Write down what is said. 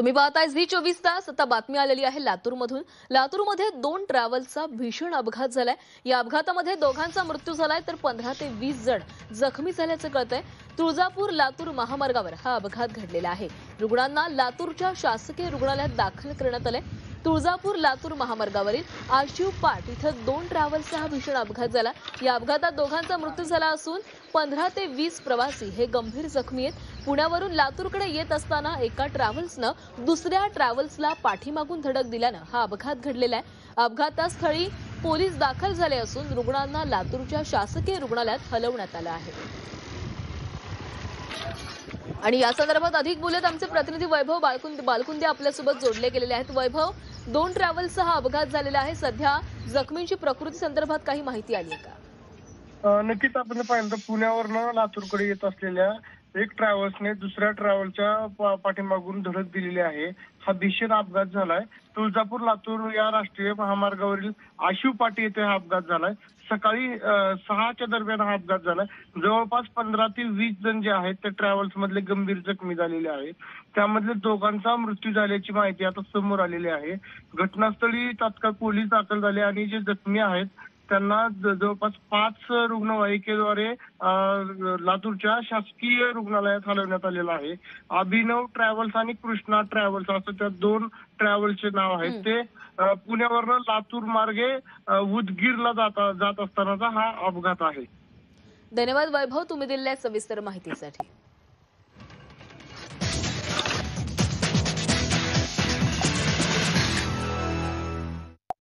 तुम्ही पाहताय झी 24 तास। आता बातमी आलेली आहे लातूरमधून। लातूरमध्ये 2 ट्रॅव्हल्सचा भीषण अपघात झालाय। या अपघातामध्ये दोघांचा मृत्यू झालाय तर 15 ते 20 जण जखमी झाल्याचं कळतंय। तुळजापूर लातूर महामार्गावर हा अपघात घडलेला आहे। रुग्णांना लातूरच्या शासकीय रुग्णालयात दाखल करण्यात आले। तुळजापूर लातूर महामार्गावरील आशिव पाट इथं 2 ट्रॅव्हल्सचा हा भीषण अपघात झाला। या अपघातात दोघांचा मृत्यू झाला असून 15 ते 20 प्रवासी हे गंभीर जखमी आहेत। पुण्यावरून लातूरकडे येत असताना एका ट्रॅव्हल्सनं दुसऱ्या ट्रॅव्हल्सला पाठीमागून धडक दिल्यानं हा अपघात घडलेला आहे। अपघातास्थळी पोलीस दाखल झाले असून रुग्णांना लातूरच्या शासकीय रुग्णालयात हलवण्यात आलं आहे। आणि या संदर्भात अधिक बोलत आमचे प्रतिनिधी वैभव बालकुंदे आपल्यासोबत जोडले गेलेले आहेत। वैभव, 2 ट्रॅव्हल्सचा हा अपघात झालेला आहे। सध्या जखमींची प्रकृती संदर्भात काही माहिती आली आहे का? नक्कीच आपण पाहिलं तर पुण्यावरनं लातूरकडे येत असलेल्या एक ट्रॅव्हल्सने दुसऱ्या ट्रॅव्हलच्या पाठीमागून धडक दिलेली आहे। हा भीषण अपघात झालाय। तुळजापूर लातूर या राष्ट्रीय महामार्गावरील आशिव पाटी येथे हा अपघात झालाय। सकाळी 6च्या दरम्यान हा अपघात झालाय। जवळपास 15 ते 20 जण जे आहेत त्या ट्रॅव्हल्स मधले गंभीर जखमी झालेले आहेत। त्यामधले दोघांचा मृत्यू झाल्याची माहिती आता समोर आलेली आहे। घटनास्थळी तात्काळ पोलीस दाखल झाले आणि जे जखमी आहेत त्यांना जवळपास 5 रुग्णवाहिकेद्वारे लातूरच्या शासकीय रुग्णालयात हलवण्यात आलेलं आहे। अभिनव ट्रॅव्हल्स आणि कृष्णा ट्रॅव्हल्स असं त्या 2 ट्रॅव्हल्सचे नाव आहेत। ते पुण्यावरनं लातूर मार्गे उदगीरला जात असतानाचा हा अपघात आहे। धन्यवाद वैभव, तुम्ही दिलेल्या सविस्तर माहितीसाठी।